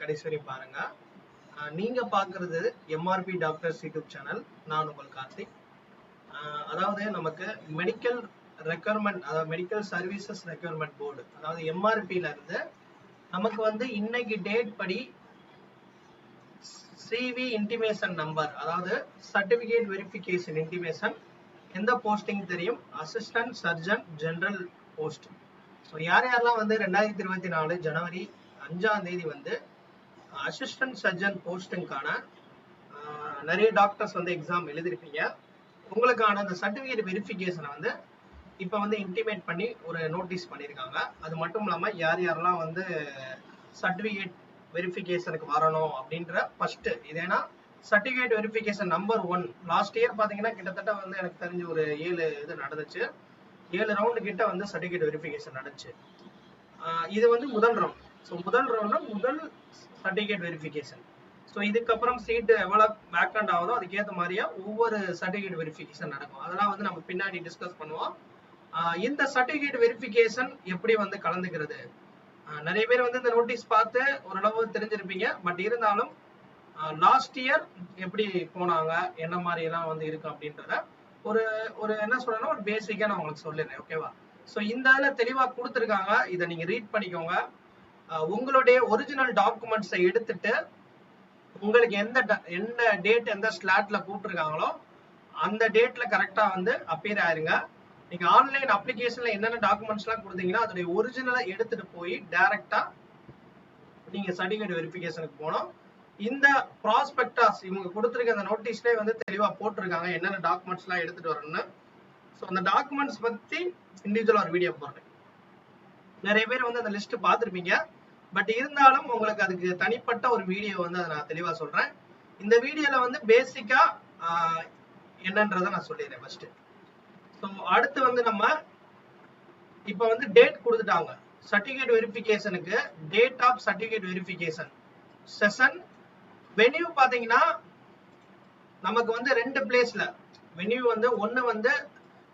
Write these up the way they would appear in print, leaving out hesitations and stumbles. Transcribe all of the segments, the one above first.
கடைசி வரை பாருங்க. நீங்க பாக்குறது எம்ஆர்பி டாக்டர்ஸ் யூடியூப் சேனல். நான் உங்கள் கார்த்திக். அதாவது நமக்கு மெடிக்கல் ரெக்யர்மெண்ட், அதாவது மெடிக்கல் சர்வீசஸ் ரெக்யர்மெண்ட் போர்டு, அதாவது எம்ஆர்பில இருந்து நமக்கு வந்து இன்னைக்கு டேட் படி சிவி இன்டிமேஷன் நம்பர், அதாவது சர்டிபிகேட் வெரிஃபிகேஷன் இன்டிமேஷன், எந்த போஸ்டிங் தெரியும்? Assistant surgeon general post. So யார் யாரெல்லாம் வந்து 2024 ஜனவரி 5ஆம் தேதி வந்து அசிஸ்டன்ட் சர்ஜன் போஸ்டிங்கான நிறைய டாக்டர்ஸ் வந்து எக்ஸாம் எழுதிருப்பீங்க. உங்களுக்கான அந்த சர்டிஃபிகேட் வெரிஃபிகேஷனை வந்து இப்போ வந்து இன்டிமேட் பண்ணி ஒரு நோட்டீஸ் பண்ணியிருக்காங்க. அது மட்டும் இல்லாமல் யார் யாரெல்லாம் வந்து சர்டிஃபிகேட் வெரிஃபிகேஷனுக்கு வரணும் அப்படின்ற ஃபர்ஸ்ட் இது, ஏன்னா certificate verification number 1 last year பார்த்தீங்கன்னா கிட்டத்தட்ட வந்து எனக்கு தெரிஞ்சு ஒரு 7 இது நடந்துச்சு. 7 ரவுண்டு கிட்ட வந்து சர்டிஃபிகேட் வெரிஃபிகேஷன் நடந்துச்சு. இது வந்து முதல் ரவுண்ட். ஸோ முதல் ரவுண்டு முதல் சர்டிஃபிகேட் வெரிஃபிகேஷன். ஸோ இதுக்கப்புறம் சீட்டு எவ்வளோ வேக்கண்ட் ஆகுதோ அதுக்கேற்ற மாதிரியா ஒவ்வொரு சர்டிஃபிகேட் வெரிஃபிகேஷன் நடக்கும். அதெல்லாம் வந்து நம்ம பின்னாடி டிஸ்கஸ் பண்ணுவோம். இந்த சர்டிஃபிகேட் வெரிஃபிகேஷன் எப்படி வந்து கலந்துக்கிறது? நிறைய பேர் வந்து இந்த நோட்டீஸ் பார்த்து ஓரளவு தெரிஞ்சிருப்பீங்க. பட் இருந்தாலும் லாஸ்ட் இயர் எப்படி போனாங்க, என்ன மாதிரி எல்லாம் வந்து இருக்கு அப்படின்றத ஒரு என்ன சொல்றேன்னா ஒரு பேசிக்கா நான் உங்களுக்கு சொல்லிடுறேன். ஓகேவா? ஸோ இந்த இதில் தெளிவாக கொடுத்துருக்காங்க. இதை நீங்க ரீட் பண்ணிக்கோங்க. உங்களுடைய ஒரிஜினல் டாக்குமெண்ட்ஸை எடுத்துட்டு உங்களுக்கு எந்த டேட் எந்த ஸ்லாட்ல கூப்பிட்டுருக்காங்களோ அந்த டேட்ல கரெக்டா வந்து அப்பியர் ஆயிருங்க. நீங்க ஆன்லைன் அப்ளிகேஷன்ல என்னென்ன டாக்குமெண்ட்ஸ் எல்லாம் கொடுத்தீங்கன்னா அதோட ஒரிஜினலை எடுத்துட்டு போய் டைரக்டா நீங்க சர்டிஃபிகேட் வெரிஃபிகேஷனுக்கு போனோம். இந்த ப்ராஸ்பெக்டாஸ் இவங்க கொடுத்துருக்க அந்த நோட்டீஸ்லேயே வந்து தெளிவா போட்டிருக்காங்க என்னென்ன டாக்குமெண்ட்ஸ் எல்லாம் எடுத்துட்டு வரணும்னு. ஸோ அந்த டாக்குமெண்ட்ஸ் பத்தி இண்டிவிஜுவலா ஒரு வீடியோ போடுறேன். நிறைய பேர் வந்து அந்த லிஸ்ட் பார்த்துருப்பீங்க. பட் இருந்தாலும் உங்களுக்கு அதுக்கு தனிப்பட்ட ஒரு வீடியோ வந்து அதை நான் தெளிவா சொல்றேன். இந்த வீடியோல வந்து பேசிக்கா என்னன்றதை நான் சொல்லிடுறேன் ஃபர்ஸ்ட். ஸோ அடுத்து வந்து நம்ம இப்போ வந்து டேட் கொடுத்துட்டாங்க சர்டிஃபிகேட் வெரிஃபிகேஷனுக்கு. Date of certificate verification session venue பாத்தீங்கன்னா நமக்கு வந்து 2 பிளேஸ்ல வென்யூ வந்து ஒன்னு வந்து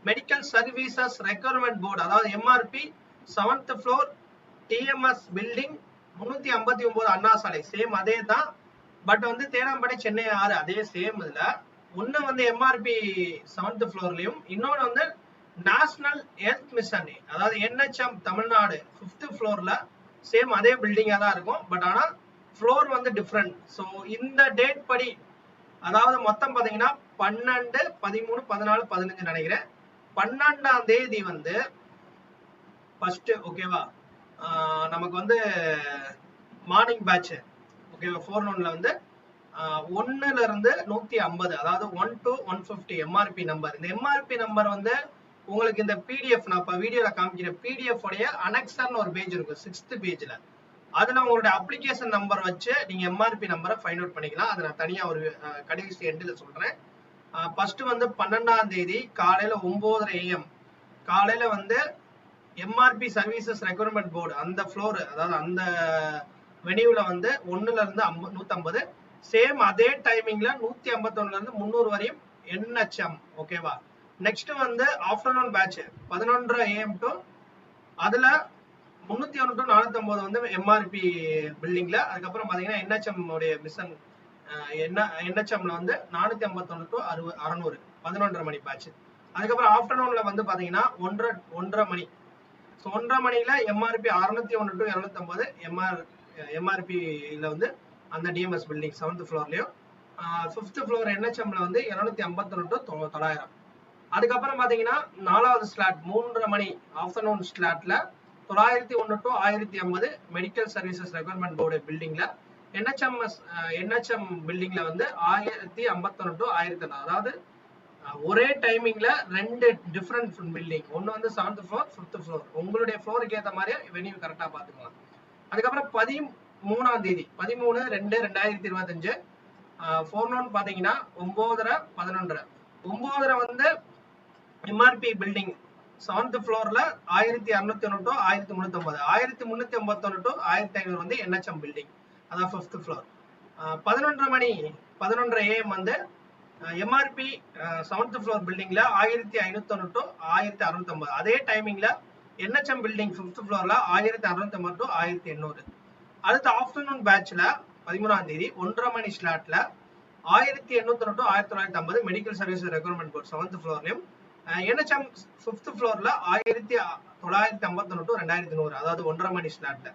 மெடிக்கல் சர்வீசஸ் ரெக்யர்மெண்ட் போர்டு, அதாவது MRB 7th floor DMS building 359 Anna சாலை, சேம் அதே தான். பட் வந்து தேனாம்பேட்டை சென்னை 6 அதே சேம். இதுல ஒன்னு வந்து எம்ஆர்பி 7th floorலயும் இன்னொன்னு வந்து நேஷனல் ஹெல்த் மிஷன், அதாவது NHM தமிழ்நாடு 5th floorல சேம் அதே பில்டிங்கா தான் இருக்கும். பட் ஆனா ஃப்ளோர் வந்து டிஃப்ரெண்ட். ஸோ இந்த டேட் படி, அதாவது மொத்தம் பாத்தீங்கன்னா 12, 13, 14, 15 நினைக்கிறேன். 12ஆம் தேதி வந்து ஃபர்ஸ்ட் ஓகேவா நமக்கு வந்து மார்னிங் பேட்ச் ஓகேவா 4 வந்து 1ல இருந்து 150, அதாவது 1 to 150 எம்ஆர்பி நம்பர். இந்த எம்ஆர்பி நம்பர் வந்து உங்களுக்கு இந்த பிடிஎஃப் நான் இப்போ வீடியோல காமிக்கிற பிடிஎஃப் உடைய அனெக்சர்னு ஒரு பேஜ் இருக்கும் 6th பேஜ்ல. அதுல உங்களுடைய அப்ளிகேஷன் நம்பர் வச்சு நீங்க எம்ஆர்பி நம்பரை ஃபைண்ட் அவுட் பண்ணிக்கலாம். அதை நான் தனியா ஒரு கடைசி எண்டில் சொல்றேன். ஃபர்ஸ்ட் வந்து 12ஆம் தேதி காலையில 9:30 AM காலையில வந்து எம்ஆர்பி சர்வீசஸ் ரெக்யர்மெண்ட் போர்டு அந்த ஃப்ளோர், அதாவது அந்த வெனியூல வந்து 1ல இருந்து 150 சேம் அதே டைமிங்ல 151ல இருந்து 300 வரையும் NHM. ஓகேவா? நெக்ஸ்ட் வந்து ஆஃப்டர்நூன் பேட்ச் 11:30 AM டு அதுல 301 to 450 வந்து எம்ஆர்பி பில்டிங்ல. அதுக்கப்புறம் பாத்தீங்கன்னா NHM உடைய மிஷன் NHMல வந்து 451 to 600 11:30 மணி பேட்ச். அதுக்கப்புறம் ஆஃப்டர்நூன்ல வந்து பாத்தீங்கன்னா 1:30 மணி. ஸோ 1:30 மணில எம்ஆர்பி 601 to 250 எம்ஆர்பில வந்து அந்த டிஎம்எஸ் பில்டிங் 7th floorலயும் 5th floor NHMல வந்து 251 to 900. அதுக்கப்புறம் பாத்தீங்கன்னா 4வது ஸ்லாட் 3:30 மணி ஆஃப்டர்நூன் ஸ்லாட்ல 901 to 1050 medical services recruitment board பில்டிங்ல. NHM பில்டிங்ல வந்து 1051 to 1000, அதாவது ஒரே டைமிங்ல 2 டிஃபரெண்ட் பில்டிங். ஒன்னு வந்து 7th floor 5th floor. உங்களுடைய ஃப்ளோருக்கு ஏற்ற மாதிரியே வென்யூ கரெக்டா பாத்துக்கலாம். அதுக்கப்புறம் 13ஆம் தேதி 13/2/2025 4 பாத்தீங்கன்னா 9:30 11:30 9:30 வந்து MRP building 7th floorல 1201 to 1350 1351 to 1500 வந்து NHM பில்டிங், அதான் 5th floor. 11:30 மணி 11:30 AM வந்து எம்ஆர்பி 7th floor பில்டிங்ல 1501 to 1650 அதே டைமிங்ல NHM பில்டிங் 5th floorல 1650 to 1800. அடுத்து ஆஃப்டர்நூன் பேட்ச்ல 13ஆம் தேதி 1:30 மணி ஸ்லாட்ல 1802 1950 medical service recruitment board 7th ஃப்ளோர்லயும் NHM 5th ஃப்ளோர்ல 1952 2100 அதாவது 1:30 மணி ஸ்லாட்ல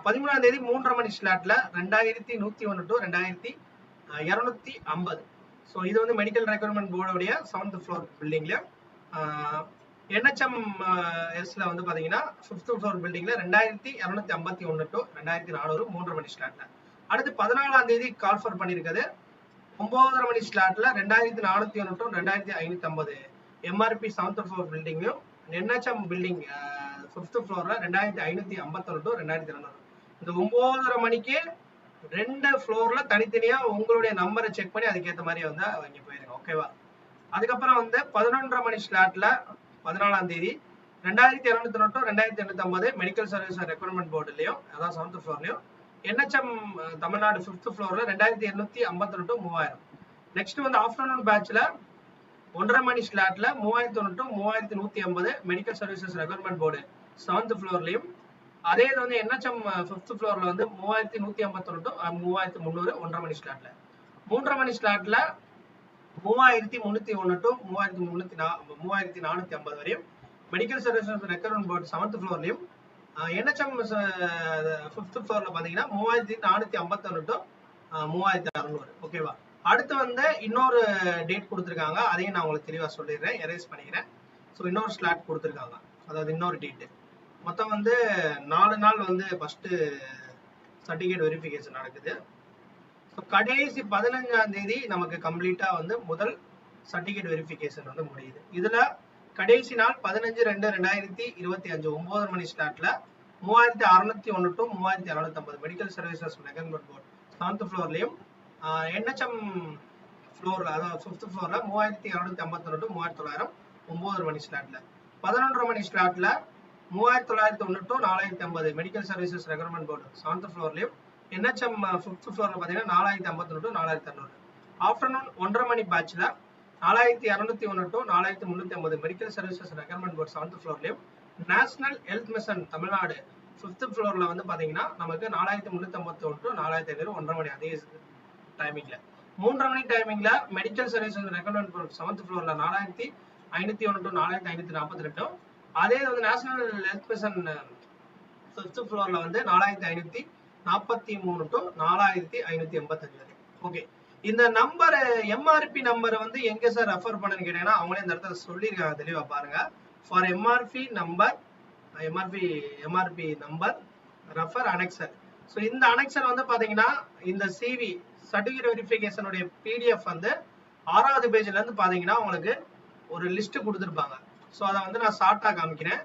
13ஆம் தேதி 3:30 மணி ஸ்லாட்ல 2101 to 2250. ஸோ இது வந்து மெடிக்கல் ரெக்ரூட்மெண்ட் போர்டுடைய 7th ஃப்ளோர் பில்டிங்ல. NHM எஸ்ல வந்து பாத்தீங்கன்னா 5th ஃப்ளோர் பில்டிங்ல 2251 to 2400 3:30 மணி ஸ்லாட்ல. அடுத்து 14ஆம் தேதி கால் ஃபர் பண்ணிருக்கிறது 9:30 மணி ஸ்லாட்ல 2401 to 2550 MRP 7th ஃப்ளோர் பில்டிங்கும் NHM பில்டிங் 5th ஃப்ளோர்ல 2551 to 2200. இந்த 9:30 மணிக்கு 2 ஃப்ளோர்ல தனித்தனியா உங்களுடைய நம்பரை செக் பண்ணி அதுக்கேற்ற மாதிரி வந்து இங்க போயிருங்க. ஓகேவா? அதுக்கப்புறம் வந்து 11:30 மணி ஸ்லாட்ல 14ஆம் தேதி 2201 to 2850 மெடிக்கல் சர்வீஸ் ரெக்ரூட்மெண்ட் போர்டுலயும் அதாவது 7th ஃப்ளோர்லயும் NHM தமிழ்நாடு 5th ஃப்ளோர்ல 2252 to 3000. நெக்ஸ்ட் வந்து ஆஃப்டர்நூன் பேட்ச்ல 1:30 மணி ஸ்லாட்ல 3001 to 3150 medical services recruitment board 7th ஃப்ளோர்லயும் அதே இது வந்து NHM 5th ஃப்ளோர்ல வந்து 3151 to 3300 1:30 மணி ஸ்லாட்ல. 3:30 மணி ஸ்லாட்ல 3301 to 3450 வரையும் medical services recruitment board 7th ஃப்ளோர்லயும் NHM 5th ஃப்ளோர்ல பாத்தீங்கன்னா 3451 to 3600. ஓகேவா? அடுத்து வந்து இன்னொரு டேட் கொடுத்துருக்காங்க, அதையும் நான் உங்களுக்கு தெளிவா சொல்லிடுறேன், எரேஸ் பண்ணிக்கிறேன். ஸோ இன்னொரு ஸ்லாட் கொடுத்துருக்காங்க, அதாவது இன்னொரு டேட்டு. மொத்தம் வந்து 4 நாள் வந்து ஃபர்ஸ்ட் சர்டிஃபிகேட் வெரிஃபிகேஷன் நடக்குது. ஸோ கடைசி 15ஆம் தேதி நமக்கு கம்ப்ளீட்டா வந்து முதல் சர்டிஃபிகேட் வெரிஃபிகேஷன் வந்து முடியுது. இதுல கடைசி நாள் 15/2/2025 9:30 மணி ஸ்லாட்ல 3601 to 3250 medical services recruitment board 7th ஃப்ளோர்லயும் NHM ஃப்ளோர்ல அதாவது 5th ஃப்ளோர்ல 3251 to 3900 9:30 மணி ஸ்லாட்ல. 11:30 மணி ஸ்லாட்ல 3901 to 4050 medical services recruitment board 7th ஃப்ளோர்லயும் NHM 5th ஃப்ளோர்ல பாத்தீங்கன்னா 4051 to 4600. ஆஃப்டர்நூன் 1:30 மணி பேட்ச்ல 4201 to 4350 medical services recruitment board 7th ஃப்ளோர்லயும் national health mission Tamil Nadu 5th ஃப்ளோர்ல வந்து பாத்தீங்கன்னா நமக்கு 4351 to 4500 1:30 மணி அதே டைமிங்ல. 3:30 மணி டைமிங்ல medical services recruitment board 7th ஃப்ளோர்ல 4501 to 4542. அதே வந்து நேஷனல் ஹெல்த் மிஷன் 5th ஃப்ளோர்ல வந்து 4543 to 4585. ஓகே, இந்த நம்பர் MRP நம்பர் வந்து எங்க சார் ரெஃபர் பண்ணுன்னு கேட்டீங்கன்னா அவங்களே இந்த இடத்துல சொல்லியிருக்காங்க, தெளிவா பாருங்க. For MRP number refer annexure. So இந்த அனெக்சர் வந்து பாத்தீங்கன்னா இந்த சிவி சர்டிஃபிகேட் வெரிஃபிகேஷனுடைய PDF வந்து 6வது பேஜ்ல இருந்து பாத்தீங்கன்னா உங்களுக்கு ஒரு லிஸ்ட் கொடுத்துருப்பாங்க. ஸோ அதை வந்து நான் ஷார்ட்டா காமிக்கிறேன்.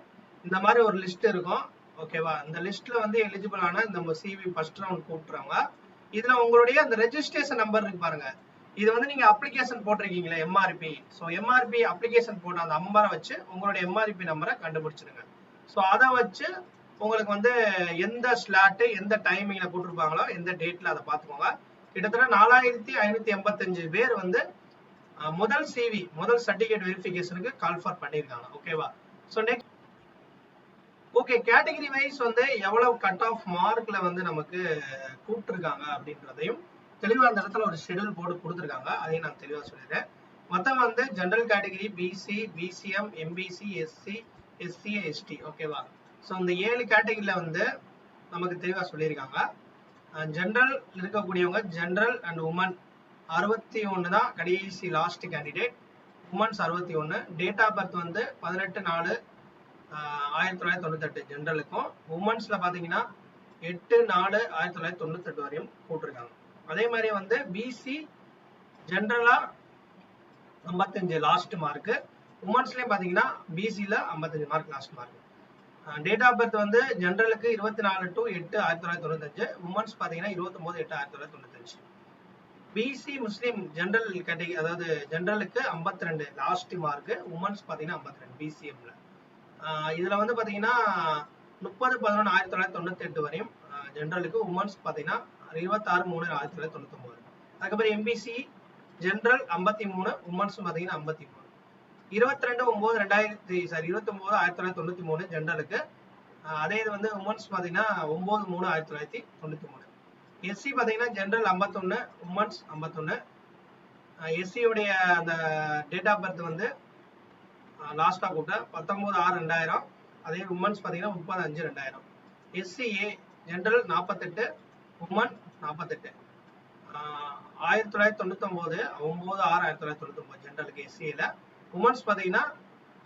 இந்த மாதிரி ஒரு லிஸ்ட் இருக்கும். ஓகேவா? இந்த லிஸ்ட்ல வந்து எலிஜிபிள் ஆன நம்ம சிவி ஃபர்ஸ்ட் ரவுண்ட் கூப்பிட்டுறவங்க இதுல உங்களுடைய அந்த ரெஜிஸ்ட்ரேஷன் நம்பர் இருக்கு பாருங்க. இது வந்து நீங்க அப்ளிகேஷன் போட்டிருக்கீங்களா MRP. ஸோ MRP அப்ளிகேஷன் போட்ட அந்த நம்பரை வச்சு உங்களுடைய MRP நம்பரை கண்டுபிடிச்சிருங்க. ஸோ அதை வச்சு உங்களுக்கு வந்து எந்த ஸ்லாட்டு எந்த டைமிங்ல போட்டிருப்பாங்களோ எந்த டேட்ல அதை பார்த்துக்கோங்க. கிட்டத்தட்ட 4585 பேர் வந்து முதல் சிவி முதல் சர்டிஃபிகேட் வெரிஃபிகேஷனுக்கு கால் ஃபார் பண்ணியிருக்காங்க. ஓகேவா? So next okay, category wise வந்து எவ்வளவு கட் ஆஃப் மார்க்ல வந்து நமக்கு கூப்பிட்டுருக்காங்க அப்படின்றதையும் தெளிவா அந்த இடத்துல ஒரு ஷெடியூல் போர்டு கொடுத்துருக்காங்க, அதையும் நான் தெளிவா சொல்லிடுறேன். மொத்தம் வந்து general category BC, BCM, MBC, SC, SC, ST. ஓகேவா? ஸோ இந்த 7 கேட்டகரியில வந்து நமக்கு தெளிவா சொல்லியிருக்காங்க. ஜெனரல் இருக்கக்கூடியவங்க ஜெனரல் அண்ட் உமன் 61 தான் கடைசி last candidate. Women's 61. Date of birth வந்து 18/4/1998 ஜெனரலுக்கும். உமன்ஸ்ல பாத்தீங்கன்னா 8/4/1998 வரையும் போட்டிருக்காங்க. அதே மாதிரி வந்து BC ஜெனரலா 55 லாஸ்ட் மார்க். உமன்ஸ்லயும் பாத்தீங்கன்னா BCல 55 mark last mark. Date of birth வந்து ஜெனரலுக்கு 24/8/1995. உமன்ஸ் பாத்தீங்கன்னா 29/8/1995. BC முஸ்லீம் ஜெனரல் கேட்டகரி அதாவது ஜெனரலுக்கு 52 லாஸ்ட் மார்க். உமன்ஸ் பாத்தீங்கன்னா 52 BCMல. இதுல வந்து பாத்தீங்கன்னா 30/11/1998 வரையும் ஜெனரலுக்கு. உமன்ஸ் பாத்தீங்கன்னா 26/3/1999. அதுக்கப்புறம் MBC ஜெனரல் 53, உமன்ஸ் பாத்தீங்கன்னா 53. 29/1993 ஜெனரலுக்கு. அதே இது வந்து உமன்ஸ் பார்த்தீங்கன்னா 9/3/1993. எஸ்சி பார்த்தீங்கன்னா ஜென்ரல் 51, உமன்ஸ் 51. எஸ்சியோடைய அந்த டேட் ஆஃப் பர்த் வந்து லாஸ்ட்டாக கூப்பிட்ட 19/6/2000. அதே உமன்ஸ் பார்த்தீங்கன்னா 30/5/2000. SCA general 48, women 48. 1999 9/6/1999 ஜென்ரலுக்கு எஸ்சியில். உமன்ஸ் பார்த்தீங்கன்னா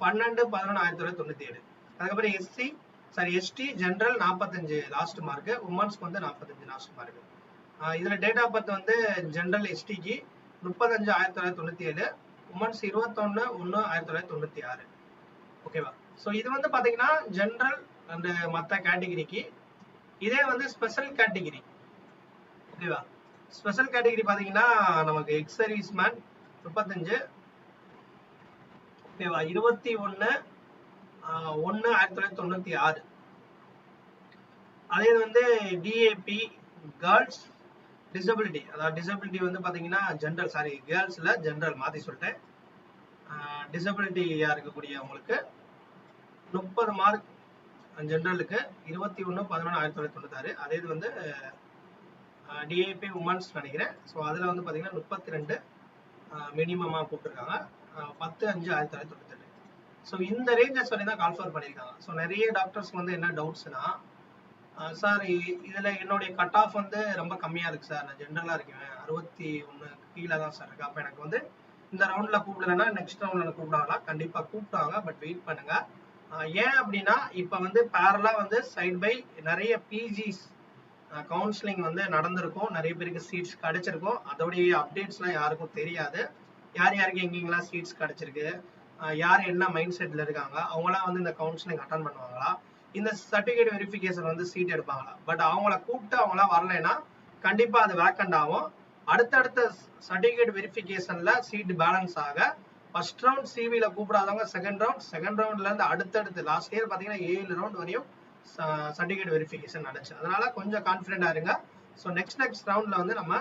12/11/1997. அதுக்கப்புறம் எஸ்டி ஜென்ரல் 45 லாஸ்ட் மார்க், உமன்ஸ்க்கு வந்து 45 லாஸ்ட் மார்க். இதுல டேட் ஆஃப் பர்த் வந்து ஜென்ரல் எஸ்டிக்கு 35/1997, உமன்ஸ் 21/1/1996. ஓகேவா? ஸோ இது வந்து பாத்தீங்கன்னா ஜென்ரல் அண்ட் மற்ற கேட்டகிரிக்கு. இதே வந்து ஸ்பெஷல் கேட்டகிரி. ஓகேவா? ஸ்பெஷல் கேட்டகிரி பாத்தீங்கன்னா நமக்கு எக்ஸ் சர்வீஸ் மேன் 35. ஓகேவா? 21/1/1996. அதே வந்து டிஏபி கேர்ள்ஸ் டிசபிலிட்டி, அதாவது டிசபிலிட்டி வந்து பாத்தீங்கன்னா ஜென்ரல், சாரி கேர்ள்ஸ்ல ஜென்ரல் மாத்தி சொல்லிட்டேன். டிசபிலிட்டியா இருக்கக்கூடியவங்களுக்கு 30 மார்க் ஜென்ரலுக்கு 21/11/1996. அதே இது வந்து டிஏபி உமன்ஸ் நினைக்கிறேன். ஸோ அதில் வந்து பார்த்தீங்கன்னா 32 மினிமமாக கூப்பிட்டுருக்காங்க, 10/5/1998. ஸோ இந்த ரேஞ்சஸ் வரை தான் கால்ஃபர் பண்ணியிருக்காங்க. ஸோ நிறைய டாக்டர்ஸ்க்கு வந்து என்ன டவுட்ஸ்னா, சார் இதில் என்னுடைய கட் ஆஃப் வந்து ரொம்ப கம்மியாக இருக்குது சார், நான் ஜென்ரலாக இருக்கேன் 61 கீழே தான் சார் இருக்கு, அப்போ எனக்கு வந்து இந்த ரவுண்டில் கூப்பிடலன்னா நெக்ஸ்ட் ரவுண்டில் கூப்பிடாங்களா? கண்டிப்பாக கூப்பிட்டாங்க, பட் வெயிட் பண்ணுங்க. ஏன் அப்படின்னா இப்போ வந்து பேரலா வந்து சைட் பை நிறைய பிஜிஸ் கவுன்சிலிங் வந்து நடந்திருக்கும், நிறைய பேருக்கு சீட்ஸ் கிடைச்சிருக்கும். அதோடைய அப்டேட்ஸ்லாம் யாருக்கும் தெரியாது. யார் யாருக்கு எங்கெங்கெல்லாம் சீட்ஸ் கிடைச்சிருக்கு, யார் என்ன மைண்ட் செட்ல இருக்காங்க, அவங்களாம் வந்து இந்த கவுன்சிலிங் அட்டன் பண்ணுவாங்களா, இந்த சர்டிஃபிகேட் வெரிஃபிகேஷன் வந்து சீட் எடுப்பாங்களா? பட் அவங்கள கூப்பிட்டு அவங்களாம் வரலைன்னா கண்டிப்பா அது வேக்கண்ட் ஆகும். அடுத்தடுத்த சர்டிஃபிகேட் வெரிஃபிகேஷன்ல சீட் பேலன்ஸ் ஆக ஃபர்ஸ்ட் ரவுண்ட் சிவில கூப்பிடாதவங்க செகண்ட் ரவுண்ட்ல இருந்து அடுத்தடுத்து லாஸ்ட் இயர் பாத்தீங்கன்னா 7 ரவுண்ட் வரையும் சர்டிஃபிகேட் வெரிஃபிகேஷன் நடந்துச்சு. அதனால கொஞ்சம் கான்ஃபிடென்ட்டா இருங்க. ஸோ நெக்ஸ்ட் ரவுண்ட்ல வந்து நம்ம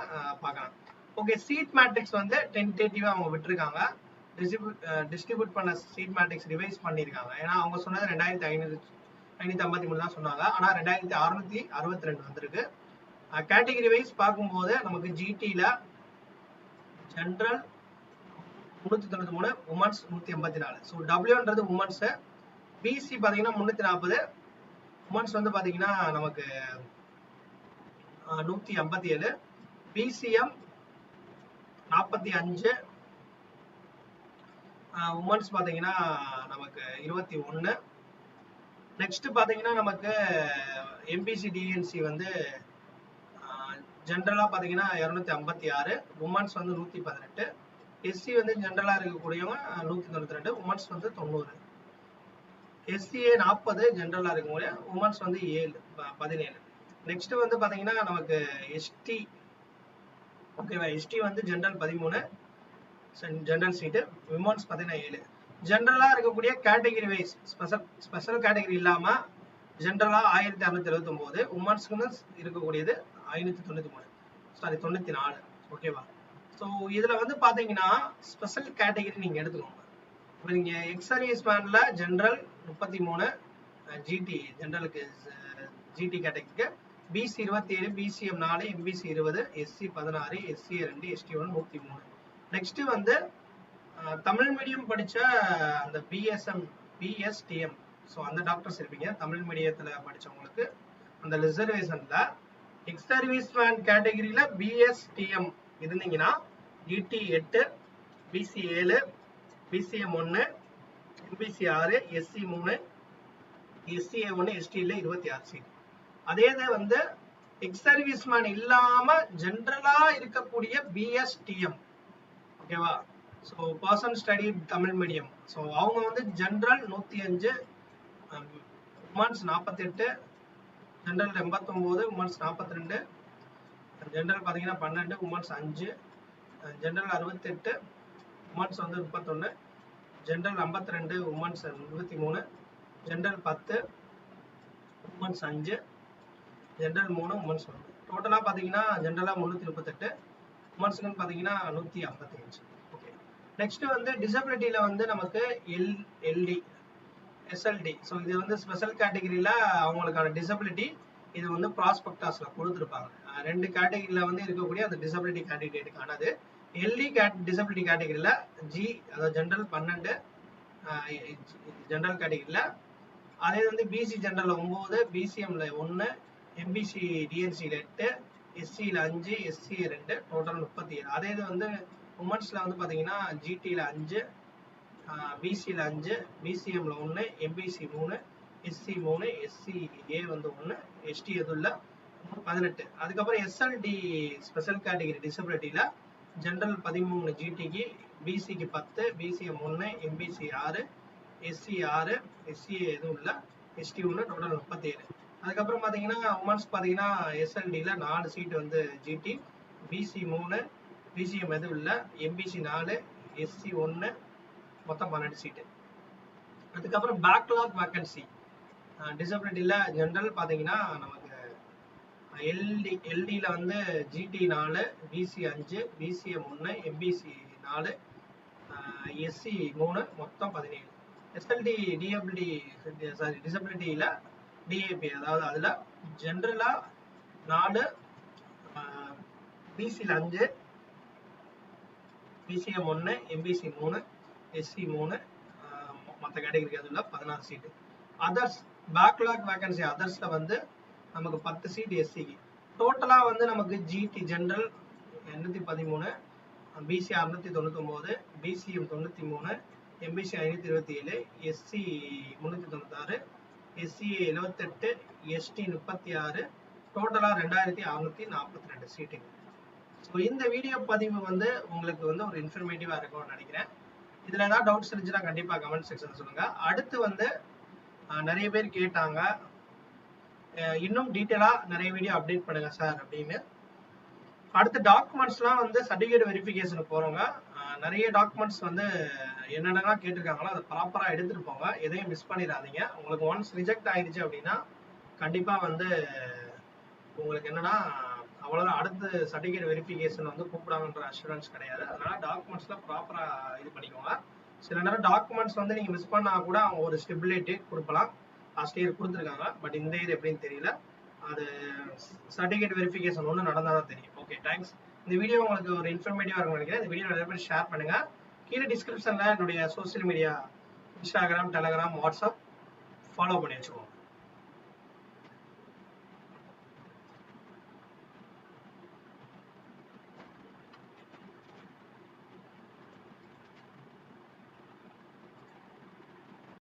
பார்க்கலாம். ஓகே, சீட் மேட்ரிக்ஸ் வந்து டென்டேட்டிவா அவங்க விட்டுருக்காங்க. டிஸ்ட்ரிபியூட் பண்ண சீட் மேட்ரிக்ஸ் ரிவைஸ் பண்ணியிருக்காங்க. ஏன்னா அவங்க சொன்னது 2553 தான் சொன்னாங்க, ஆனா 2662 வந்திருக்கு. கேட்டகரி வைஸ் பார்க்கும்போது நமக்கு ஜிடில ஜென்ரல் 393, உமன்ஸ் 184. ஸோ டபிள்யூன்றது உமன்ஸ். பிசி பாத்தீங்கன்னா 340, உமன்ஸ் வந்து பாத்தீங்கன்னா நமக்கு 157, பிசிஎம் 45, உமன்ஸ் பாத்தீங்கன்னா நமக்கு 21. நெக்ஸ்ட் பாத்தீங்கன்னா நமக்கு எம்பிசி டிஎன்சி வந்து ஜென்ரலா பாத்தீங்கன்னா 256, உமன்ஸ் வந்து 118, எஸ்சி வந்து ஜென்ரலா இருக்கக்கூடியவங்க 192, உமன்ஸ் வந்து 90, எஸ்சிஏ 40 ஜென்ரலா இருக்கக்கூடிய, உமன்ஸ் வந்து 17. நெக்ஸ்ட் வந்து பாத்தீங்கன்னா நமக்கு எஸ்டி. ஓகேவா? எஸ்டி வந்து ஜென்ரல் 13 ஜென்ரல் சீட்டு, உமன்ஸ் பாத்தீங்கன்னா 7. ஜென்ரலா இருக்கக்கூடிய கேட்டகரி வைஸ் ஸ்பெஷல் கேட்டகரி இல்லாம ஜென்ரலா 1679, உமன்ஸ்க்கு இருக்கக்கூடியது 594. ஓகேவா? ஸோ இதுல வந்து பாத்தீங்கன்னா ஸ்பெஷல் கேட்டகரி நீங்க எடுத்துக்கோங்க. இப்போ நீங்க எக்ஸ் சர்வீஸ் மேன்ல ஜென்ரல் 33, ஜிடி ஜென்ரலுக்கு ஜிடி கேட்டகரிக்கு BC 27, BCM 4, MBC 20, SC 16, SC 2, ST 1 103. Next வந்து தமிழ் மீடியம் படிச்ச அந்த பிஎஸ்டிஎம், ஸோ அந்த டாக்டர்ஸ் இருப்பீங்க. தமிழ் மீடியத்துல படிச்சவங்களுக்கு அந்த ரிசர்வேஷன்ல எக்ஸ் சர்வீஸ் மேன் கேட்டகரியில பிஎஸ்டிஎம் இருந்தீங்கன்னா GT 8, BC 7, BCM 1, MBC 6, SC 3, SCA 1, எஸ்டில 26 சீட். அதே வந்து எக்ஸ் சர்வீஸ் மேன் இல்லாம ஜென்ரலா இருக்கக்கூடிய பிஎஸ்டிஎம், ஓகேவா? So person study Tamil medium, so அவங்க வந்து general 105, women's 48, general 89, women's 42, general பார்த்தீங்கன்னா 12, உமன்ஸ் 5, ஜென்ரல் 68, உமன்ஸ் வந்து 31, general 52, women's 23, general 10, women's 5, general 3, women's 1. டோட்டலா பார்த்தீங்கன்னா ஜென்ரலா 338, உமன்ஸ்க்கு பார்த்தீங்கன்னா 155. ஓகே, நெக்ஸ்ட் வந்து டிசபிலிட்டியில வந்து நமக்கு எல்டி எஸ்எல்டி. ஸோ இது வந்து ஸ்பெஷல் கேட்டகரியில அவங்களுக்கான டிசபிலிட்டி இது வந்து ப்ராஸ்பெக்டாஸ்ல கொடுத்துருப்பாங்க. 2 கேட்டகரியில வந்து இருக்கக்கூடிய அந்த டிசபிலிட்டி கேண்டிடேட்டுக்கானது. எல்டி டிசபிலிட்டி கேட்டகரியில ஜி அதாவது ஜென்ரல் 12 ஜென்ரல் கேட்டகரியில, அதே வந்து பிசி ஜென்ரல் 9, பிசிஎம்ல 1, எம்பிசி டிஎன்சில 8, எஸ்சியில் 5, எஸ்சி 2, டோட்டல் 37. அதே இது வந்து உமன்ஸ்ல வந்து பாத்தீங்கன்னா ஜிடில 5, பிசியில் 5, பிசிஎம்ல 1, எம்பிசி 3, எஸ்சி 3, எஸ்சி ஏ வந்து 1, எஸ்டி எதுவும் இல்லை 18. அதுக்கப்புறம் எஸ்எல்டி ஸ்பெஷல் கேட்டகரி டிசபிலிட்டியில ஜென்ரல் 13 ஜிடிக்கு, பிசிக்கு 10, பிசிஎம் 1, எம்பிசி 6, எஸ்சி 6, எஸ்சி எதுவும் இல்லை, எஸ்டி 1, டோட்டல் 37. அதுக்கப்புறம் பார்த்தீங்கன்னா உமன்ஸ் பார்த்தீங்கன்னா எஸ்எல்டியில் 4 சீட் வந்து ஜிடி, பிசி 3, பிசிஎம் எதுவும் இல்லை, எம்பிசி 4, எஸ்சி 1, மொத்தம் 12 சீட்டு. அதுக்கப்புறம் பேக்லாக் வேக்கன்சி டிசபிலிட்டியில் ஜென்ரல் பார்த்தீங்கன்னா நமக்கு எல்டியில் வந்து GT 4, BC 5, BCM 1, MBC 4, SC 3, மொத்தம் 17. எஸ்எல்டி டிசபிலிட்டியில் டிஏபி அதாவது அதில் ஜென்ரலாக 4, பிசியில் 5, பிசிஎம் 1, எம்பிசி 3, எஸ்சி 3, மற்ற கேட்டகரிக்கு அதில் 16 சீட்டு. அதர்ஸ் பேக்லாக் வேகன்சி அதர்ஸ்ல வந்து நமக்கு 10 சீட் எஸ்சிக்கு. டோட்டலா வந்து நமக்கு GT general 813, BC 699, BCM 93, MBC 527, SC 396, SC 78, ST 36, டோட்டலா 2642 சீட்டுங்க. ஸோ இந்த வீடியோ பதிவு வந்து உங்களுக்கு வந்து ஒரு இன்ஃபர்மேட்டிவா இருக்கும்னு நினைக்கிறேன். இதுல ஏதாவது டவுட்ஸ் இருந்துச்சுன்னா கண்டிப்பா கமெண்ட் செக்ஷன்ல சொல்லுங்க. அடுத்து வந்து நிறைய பேர் கேட்டாங்க இன்னும் டீட்டெயிலா நிறைய வீடியோ அப்டேட் பண்ணுங்க சார் அப்படின்னு. அடுத்த டாக்குமெண்ட்ஸ்லாம் வந்து சர்டிஃபிகேட் வெரிஃபிகேஷன் போறவங்க நிறைய டாக்குமெண்ட்ஸ் வந்து என்னென்னலாம் கேட்டிருக்காங்களோ அதை ப்ராப்பரா எடுத்துட்டு போங்க, எதையும் மிஸ் பண்ணிடாதீங்க. உங்களுக்கு ஒன்ஸ் ரிஜெக்ட் ஆயிடுச்சு அப்படின்னா கண்டிப்பா வந்து உங்களுக்கு என்னன்னா அவ்வளவுதான், அடுத்து சர்டிஃபிகேட் வெரிஃபிகேஷன் வந்து கூப்பிடாங்கன்ற அஷூரன்ஸ் கிடையாது. அதனால டாக்குமெண்ட்ஸ்லாம் ப்ராப்பரா இது பண்ணிக்கோங்க. சில நேரம் டாக்குமெண்ட்ஸ் வந்து நீங்க மிஸ் பண்ணா கூட அவங்க ஒரு ஸ்டெபிலிட்டி கொடுக்கலாம், லாஸ்ட் இயர் கொடுத்துருக்காங்க, பட் இந்த இயர் எப்படின்னு தெரியல. அது சர்டிஃபிகேட் வெரிஃபிகேஷன் ஒன்று நடந்தாதான் தெரியும். Okay, thanks. இந்த வீடியோ உங்களுக்கு ஒரு இன்ஃபர்மேட்டிவா இருக்கும்னு நினைக்கிறேன். இந்த வீடியோ நிறைய பேர் ஷேர் பண்ணுங்க. கீழே டிஸ்கிரிப்ஷன்ல என்னுடைய social media Instagram, Telegram, WhatsApp follow பண்ணி வச்சுக்கோங்க.